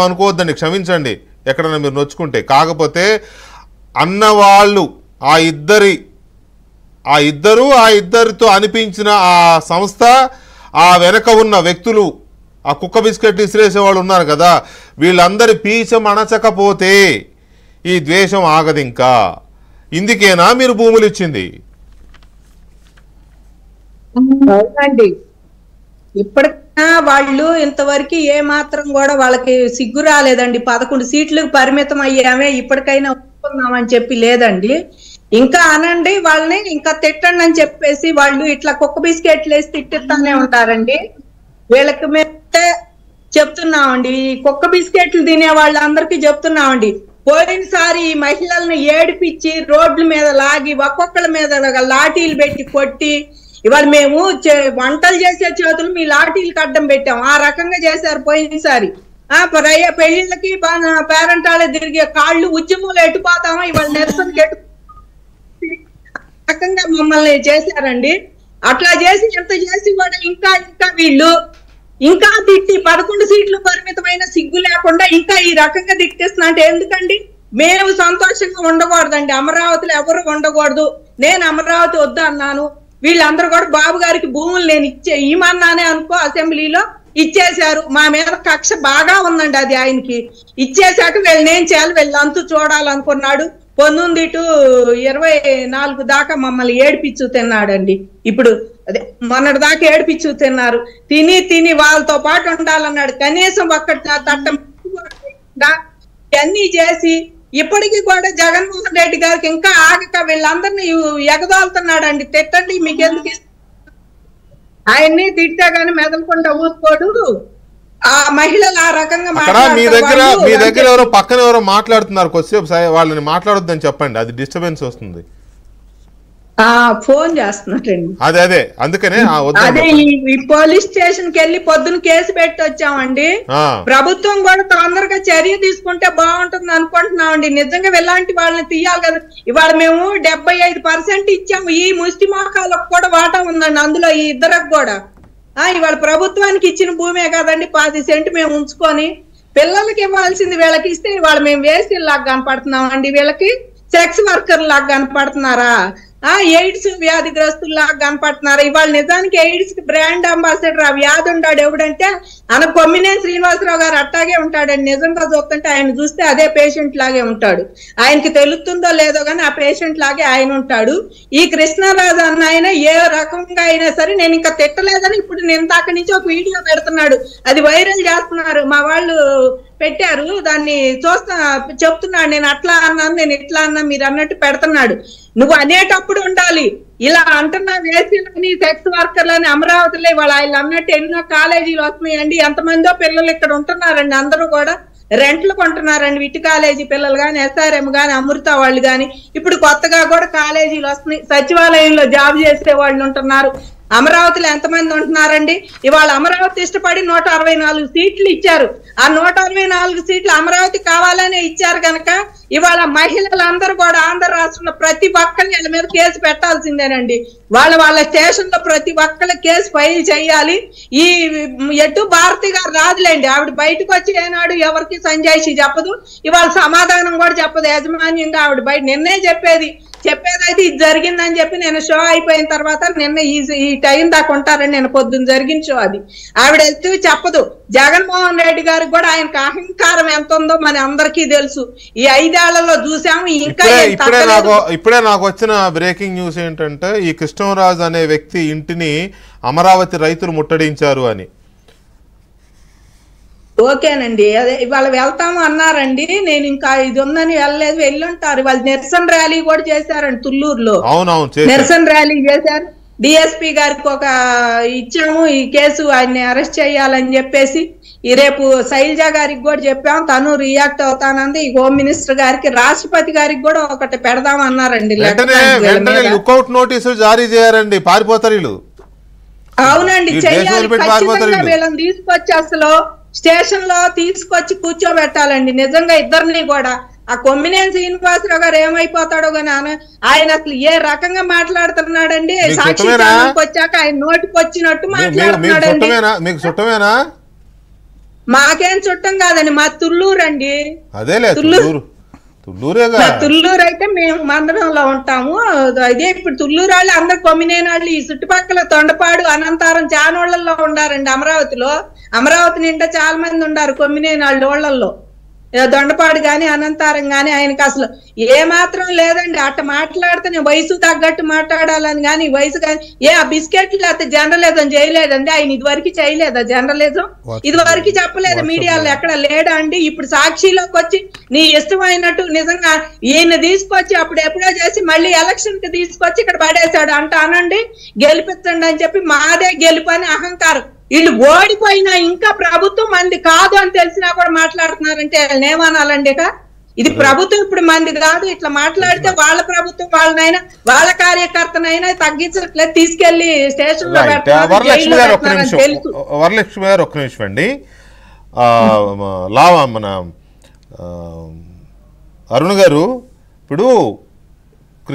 అనుకోవద్దండి, క్షమించండి ఎక్కడైనా మీరు నొచ్చుకుంటే. కాకపోతే అన్నవాళ్ళు ఆ ఇద్దరితో అనిపించిన ఆ సంస్థ, ఆ వెనక ఉన్న వ్యక్తులు, ఆ కుక్క బిస్కెట్ ఇసిరేసే వాళ్ళు ఉన్నారు కదా, వీళ్ళందరి పీచం అణచకపోతే ఈ ద్వేషం ఆగదు. ఇంకా ఇందుకేనా మీరు భూములు ఇచ్చింది? అవునండి. ఇప్పటికైనా వాళ్ళు ఇంతవరకు ఏ మాత్రం కూడా వాళ్ళకి సిగ్గు రాలేదండి. 11 సీట్లకు పరిమితం అయ్యామే, ఇప్పటికైనా ఒప్పుకుందామని చెప్పి లేదండి. ఇంకా అనండి వాళ్ళని, ఇంకా తిట్టండి అని చెప్పేసి వాళ్ళు ఇట్లా కుక్క బిస్కెట్లు వేసి తిట్టిస్తానే ఉంటారండి. వీళ్ళకి మేమే చెప్తున్నామండి, ఈ కుక్క బిస్కెట్లు తినే వాళ్ళందరికీ చెప్తున్నామండి. పోయినసారి ఈ మహిళల్ని ఏడిపించి రోడ్ల మీద లాగి ఒక్కొక్కళ్ళ మీద లాఠీలు పెట్టి కొట్టి, ఇవాళ మేము వంటలు చేసే చేతులు మీ లాఠీలకు అడ్డం పెట్టాం. ఆ రకంగా చేశారు పోయినసారి. పెళ్లిళ్ళకి పేరెంటాలే తిరిగే కాళ్ళు ఉద్యమంలో ఎట్టుపోతామా, ఇవాళ నిరసనకి రకంగా మమ్మల్ని చేశారండి. అట్లా చేసి ఎంత చేసి కూడా ఇంకా వీళ్ళు ఇంకా తిట్టి 11 సీట్లు పరిమితమైన సిగ్గు లేకుండా ఇంకా ఈ రకంగా తిట్టేస్తున్నా అంటే ఎందుకండి? మేము సంతోషంగా ఉండకూడదండి, అమరావతిలో ఎవరు ఉండకూడదు. నేను అమరావతి వద్దు అన్నాను, వీళ్ళందరూ కూడా బాబు గారికి భూములు నేను ఇమ్మన్నానే అనుకో, అసెంబ్లీలో ఇచ్చేశారు. మా మీద కక్ష బాగా ఉందండి అది ఆయనకి. ఇచ్చేశాక వీళ్ళు నేను చేయాలి, వీళ్ళు అంతు చూడాలనుకున్నాడు. 19-24 దాకా మమ్మల్ని ఏడిపిచ్చు తిన్నాడండి. ఇప్పుడు అదే మొన్నటి దాకా ఏడిపిచ్చు తిన్నారు. తిని వాళ్ళతో పాటు ఉండాలన్నాడు. కనీసం ఒక్కటి తట్టం ఇవన్నీ చేసి ఇప్పటికీ కూడా జగన్మోహన్ రెడ్డి గారికి ఇంకా ఆగక వీళ్ళందరినీ ఎగదోలుతున్నాడండి. తిట్టండి, మీకెందుకు ఆయన్ని తిట్టా గానీ మెదలకుండా ఊరుకోడు. ఆ మహిళలు ఆ రకంగా మీ దగ్గర ఎవరో పక్కన ఎవరో మాట్లాడుతున్నారు, కొద్దిసేపు వాళ్ళని మాట్లాడొద్దని చెప్పండి, అది డిస్టర్బెన్స్ వస్తుంది. ఫోన్ చేస్తున్నారండి. అదే అందుకనే అదే ఈ పోలీస్ స్టేషన్ కి వెళ్ళి పొద్దున కేసు పెట్టి వచ్చామండి. ప్రభుత్వం కూడా తొందరగా చర్య తీసుకుంటే బాగుంటుంది అనుకుంటున్నామండి. నిజంగా ఇలాంటి వాళ్ళని తీయాలి కదా. ఇవాళ మేము 75% ఇచ్చాము. ఈ ముష్టి మోకాలకు కూడా వాటా ఉందండి అందులో, ఈ ఇద్దరికి కూడా. ఇవాళ ప్రభుత్వానికి ఇచ్చిన భూమే కదండి, 10 సెంట్ మేము ఉంచుకొని పిల్లలకి ఇవ్వాల్సింది వీళ్ళకి ఇస్తే ఇవాళ మేము వేసిల్లాగా కనపడుతున్నాం అండి. వీళ్ళకి సెక్స్ వర్కర్ లాగా కనపడుతున్నారా? ఎయిడ్స్ వ్యాధిగ్రస్తుల్లాగా కనపడుతున్నారా? ఇవాళ నిజానికి ఎయిడ్స్ కి బ్రాండ్ అంబాసిడర్ ఆ వ్యాధి ఉన్నాడు ఎవడంటే కొమ్మినేని శ్రీనివాసరావు గారు. అట్టాగే ఉంటాడండి. నిజంగా చూస్తుంటే ఆయన చూస్తే అదే పేషెంట్ లాగే ఉంటాడు. ఆయనకి తెలుస్తుందో లేదో కానీ ఆ పేషెంట్ లాగే ఆయన ఉంటాడు. ఈ కృష్ణరాజు అన్న ఆయన ఏ రకంగా అయినా సరే నేను ఇంకా తిట్టలేదని ఇప్పుడు నేను ఇందాక నుంచి ఒక వీడియో పెడుతున్నాడు, అది వైరల్ చేస్తున్నారు. మా వాళ్ళు పెట్టారు, దాన్ని చెప్తున్నాడు. నేను అట్లా అన్నాను, నేను ఇట్లా అన్నా, మీరు అన్నట్టు పెడుతున్నాడు. నువ్వు అనేటప్పుడు ఉండాలి. ఇలా అంటున్నా వేసీలని, సెక్స్ వర్కర్లని అమరావతిలో ఇవాళ ఆయన అన్నట్టు ఎన్నో కాలేజీలు వస్తున్నాయండి. ఎంతమందో పిల్లలు ఇక్కడ ఉంటున్నారండి. అందరూ కూడా రెంట్లు కొంటున్నారండి. విటి కాలేజీ పిల్లలు కానీ, SRM కానీ, అమృత వాళ్ళు కానీ. ఇప్పుడు కొత్తగా కూడా కాలేజీలు వస్తున్నాయి. సచివాలయంలో జాబ్ చేసే వాళ్ళు ఉంటున్నారు. అమరావతిలో ఎంతమంది ఉంటున్నారండి? ఇవాళ అమరావతి ఇష్టపడి 164 సీట్లు ఇచ్చారు. ఆ 164 సీట్లు అమరావతి కావాలనే ఇచ్చారు కనుక ఇవాళ మహిళలందరూ కూడా ఆంధ్ర రాష్ట్రంలో ప్రతి ఒక్కరిని వీళ్ళ మీద కేసు పెట్టాల్సిందేనండి. వాళ్ళ స్టేషన్ లో ప్రతి ఒక్కరి కేసు ఫైల్ చేయాలి. ఈ ఎటు భారతి గారు రాదులేండి, ఆవిడ బయటకు వచ్చి ఏనాడు ఎవరికి సంజాయిషి చెప్పదు, ఇవాళ సమాధానం కూడా చెప్పదు. యాజమాన్యంగా ఆవిడ బయట నిన్నే చెప్పేదైతే ఇది జరిగిందని చెప్పి నేను షో అయిపోయిన తర్వాత నిన్న ఈ టైం దాకా ఉంటారని నేను పొద్దున్న జరిగిన షో అది ఆవిడ వెళ్తూ చెప్పదు. జగన్మోహన్ రెడ్డి గారికి కూడా ఆయనకు అహంకారం ఎంత ఉందో మన అందరికీ తెలుసు. ఈ 5 ఏళ్లలో చూసాము. ఇంకా ఇప్పుడే నాకు వచ్చిన బ్రేకింగ్ న్యూస్ ఏంటంటే ఈ కృష్ణరాజు అనే వ్యక్తి ఇంటిని అమరావతి రైతులు ముట్టడించారు అని. ఓకేనండి, అదే ఇవాళ వెళ్తాము అన్నారండి. నేను ఇంకా ఇది ఉందని వెళ్ళలేదు, వెళ్ళుంటారు. వాళ్ళు నిరసన ర్యాలీ కూడా చేశారండి తుళ్ళూరులో. నిరసన ర్యాలీ చేశారు. DSP గారికి ఒక ఇచ్చాము ఈ కేసు, ఆయన్ని అరెస్ట్ చేయాలని చెప్పేసి. ఈ రేపు శైలజ గారికి కూడా చెప్పాము, తను రియాక్ట్ అవుతానంది. ఈ హోమ్ మినిస్టర్ గారికి, రాష్ట్రపతి గారికి కూడా ఒకటి పెడదాం అన్నారండి. లుకౌట్ నోటీసులు జారీ చేయారండి, పారిపోతారు. అవునండి, చెయ్యాలి. ఖచ్చితంగా వీళ్ళని తీసుకొచ్చి అసలు స్టేషన్ లో తీసుకొచ్చి కూర్చోబెట్టాలండి. నిజంగా ఇద్దరిని కూడా. ఆ కొమ్మినేని శ్రీనివాసరావు గారు ఏమైపోతాడో గానీ ఆయన అసలు ఏ రకంగా మాట్లాడుతున్నాడండి. సాక్షి వచ్చాక ఆయన నోటికి వచ్చినట్టు మాట్లాడుతున్నాడండి. మాకేం చుట్టం కాదండి, మా తుళ్ళూరు అండి. అదేలే తుళ్ళూరు అయితే మేము మందడంలో ఉంటాము. అదే ఇప్పుడు తుళ్ళూరు వాళ్ళు అందరు కొమ్మినేని వాళ్ళు ఈ చుట్టుపక్కల తొండపాడు అనంతారం చానోళ్లలో ఉండారండి. అమరావతి నిండా చాలా మంది ఉండారు కొమ్మినేని వాళ్ళు ఓళ్లలో. దొండపాడు గాని అనంతారం గాని ఆయనకి అసలు ఏ మాత్రం లేదండి. అట్ట మాట్లాడితే వయసు తగ్గట్టు మాట్లాడాలని గాని వయసు కానీ ఆ బిస్కెట్లు అయితే జర్నలిజం చేయలేదండి ఆయన. ఇదివరకు చేయలేదా జర్నలిజం? ఇదివరకు చెప్పలేదు మీడియాలో ఎక్కడ లేడా అండి? ఇప్పుడు సాక్షిలోకి వచ్చి నీ ఇష్టమైనట్టు నిజంగా ఈయన తీసుకొచ్చి అప్పుడు ఎప్పుడో చేసి మళ్ళీ ఎలక్షన్ కి తీసుకొచ్చి ఇక్కడ పడేశాడు అనండి, గెలిపించండి అని చెప్పి మాదే గెలుపు అని అహంకారం. వీళ్ళు ఓడిపోయినా ఇంకా ప్రభుత్వం మంది కాదు అని తెలిసినా కూడా మాట్లాడుతున్నారంటే వాళ్ళని ఏమనాలండి? ఇది ప్రభుత్వం ఇప్పుడు మంది కాదు. ఇట్లా మాట్లాడితే వాళ్ళ ప్రభుత్వం వాళ్ళనైనా వాళ్ళ కార్యకర్తనైనా తగ్గించట్లేదు, తీసుకెళ్లి స్టేషన్ లో వరలక్ష్మి గారు ఒక్క నిమిషం అండి. మన అరుణ్ గారు, ఇప్పుడు